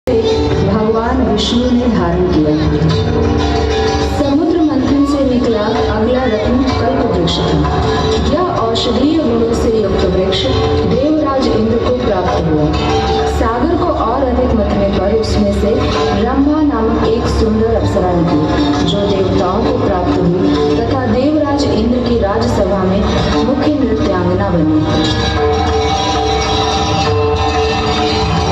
भगवान विष्णु ने धारण किया। समुद्र मंथन से निकला अगला रत्न कल्प वृक्ष था। यह औषधीय गुणों से युक्त वृक्ष देवराज इंद्र को प्राप्त हुआ। सागर को और अधिक मथने पर उसमें से ब्रह्मा नामक एक सुंदर अप्सरा निकली, जो देवताओं को प्राप्त हुई तथा देवराज इंद्र की राजसभा में मुख्य नृत्यांगना बनी।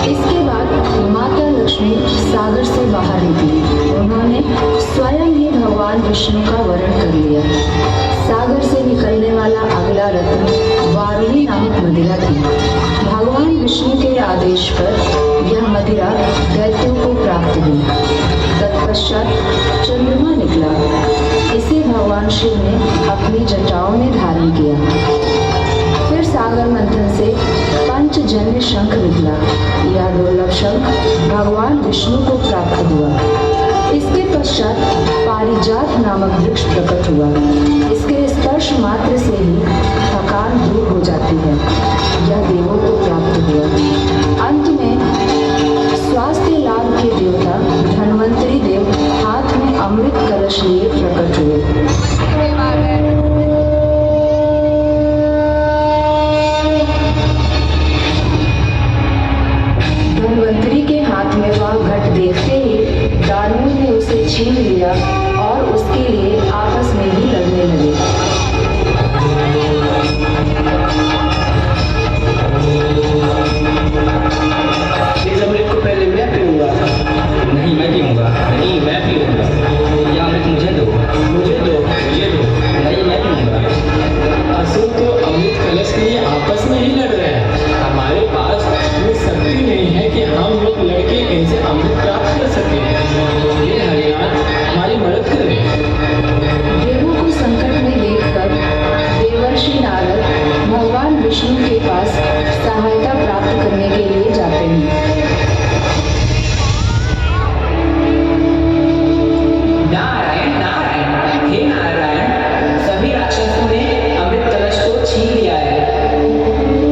इसके बाद माता लक्ष्मी सागर से बाहर निकली। उन्होंने स्वयं ही भगवान विष्णु का वरण कर लिया। सागर से निकलने वाला अगला रत्न वारुणी नामक मदिरा थी। भगवान विष्णु के आदेश पर यह मदिरा दैत्यों को प्राप्त हुई। तत्पश्चात चंद्रमा निकला। इसे भगवान शिव ने अपनी जटाओं में धारण किया। फिर सागर मंथन से पंचजन्य शंख निकला। यह दुर्लभ शंख भगवान विष्णु को प्राप्त हुआ। इसके पश्चात पारिजात नामक वृक्ष प्रकट हुआ। इसके स्पर्श मात्र से ही थकान दूर हो जाती है। यह देवों को प्राप्त हुआ। अंत में स्वास्थ्य लाभ के देवता धन्वंतरी देव हाथ में अमृत कलश लिए प्रकट हुए। धन्वंतरी के हाथ में वह घट देखते ही दानवों ने उसे छीन लिया और उसके लिए आपस में ही लड़ने लगे। इस अमृत को पहले मैं पीऊंगा। नहीं मैं पीऊंगा। नहीं मैं पीऊंगा। यह अमृत मुझे दो। मुझे दो। मुझे दो। नहीं मैं पीऊंगा। असुर तो अमृत कलश के लिए आपस में ही लड़ रहे हैं। हमारे पास इतनी शक्ति नहीं है कि हम लोग लड़के इनसे अमृत प्राप्त कर सके। ये हरियाण हमारी मदद करे। देवों को संकट में देखकर देवर्षि नारद भगवान विष्णु के पास सहायता प्राप्त करने के लिए जाते हैं। नारायण नारायण, हे नारायण, सभी राक्षसों ने अमृत कलश को छीन लिया है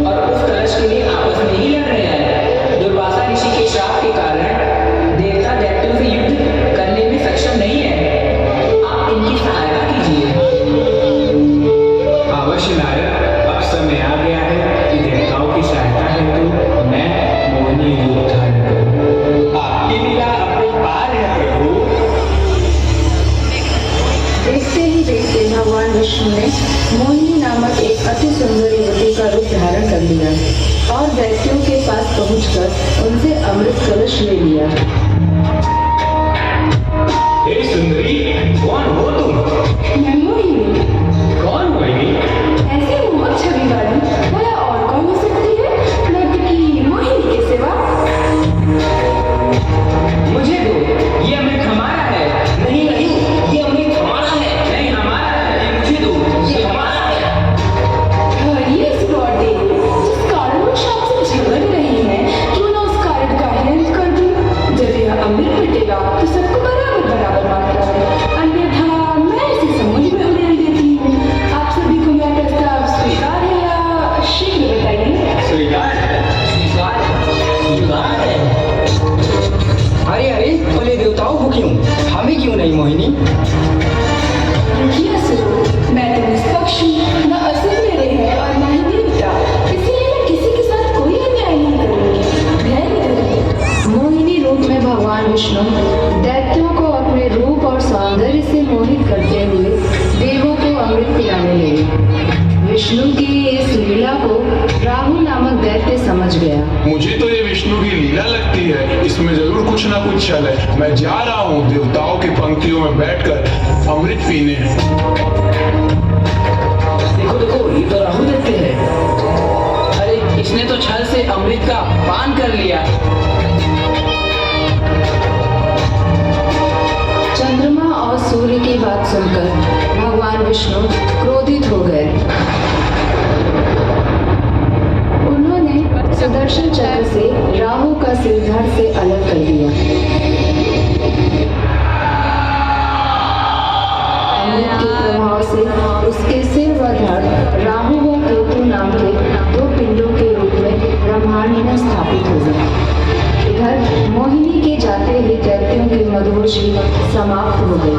और उस कलश के लिए आपस में ही लड़ रहे हैं। दुर्वासा ऋषि के श्राप के कारण देवता दैत्यों से युद्ध करने में सक्षम नहीं है। आप इनकी सहायता कीजिए। अवश्य नारद, अब समय आ गया है कि देवताओं की सहायता हेतु मैं मोहिनी रूप धारण करूं। आपकी लीला अपरंपार है प्रभु। देखते ही देखते भगवान विष्णु ने मोहिनी नामक एक अति सुंदर युवती का रूप धारण कर लिया और दैत्यों के पास पहुंचकर उनसे अमृत कलश ले लिया। हे सुंदरी, कौन हो तुम? मैं मोहिनी। कौन मोहिनी? ऐसे मोहक छवि वाली भला और कौन हो सकती है? नर्तकी मोहिनी के सिवा। मुझे दो, ये अमृत हमारा है। नहीं नहीं, ये अमृत हमारा है। नहीं हमारा है। ये मुझे दो, ये हमारा है। ये स्लॉटी जिस कारणवश आपसे झगड़ रही है, क्यों ना उस कारण का ही अंत कर दूं? जब यह अमृत बटेगा तो सबको बराबर बराबर मात्रा में, अन्यथा मैं इसे समुद्र में उड़ेल देती हूँ। आप सभी को मेरा प्रस्ताव स्वीकार है या शीघ्र बताइए। स्वीकार है। स्वीकार स्वीकार है। अरे अरे, बोले देवताओं को क्यों, हमें क्यों नहीं मोहिनी? रुकिए असुर, मैं तो निष्पक्ष हूँ, न असुर मेरे हैं और न ही देवता, इसलिए मैं किसी के साथ कोई अन्याय नहीं करूंगी। धैर्य धरिए। मोहिनी रूप में भगवान विष्णु दैत्यों को अपने रूप और सौंदर्य से मोहित करते हुए देवों को अमृत पिलाने लगे। विष्णु की इस लीला को राहु नामक दैत्य समझ गया। मुझे तो ये विष्णु की लीला लगती है, इसमें जरूर कुछ ना कुछ छल है। मैं जा रहा हूँ देवताओं की पंक्तियों में बैठकर अमृत पीने। देखो देखो, ये तो राहु दैत्य है। अरे इसने तो छल से अमृत का पान कर लिया। चंद्रमा और सूर्य की बात सुनकर भगवान विष्णु क्रोधित हो गए। उन्होंने सुदर्शन चक्र से राहु का सिर धड़ से अलग कर दिया। अमृत के प्रभाव से उसके सिर व धड़ राहु व केतु नाम के दो पिंडों के रूप में ब्रह्मांड में स्थापित हो गए। इधर मोहिनी के जाते ही दैत्यों की मधुर जीत समाप्त हो गई।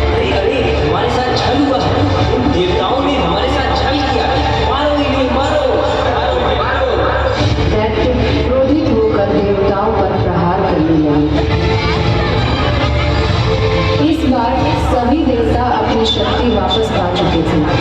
अरे अरे हमारे साथ छल हुआ, उन देवताओं ने हमारे साथ छल किया, मारो इन्हें, मारो मारो मारो। दैत्य क्रोधित होकर देवताओं पर प्रहार करने लगे। इस बार सभी देवता अपनी शक्ति वापस पा चुके थे।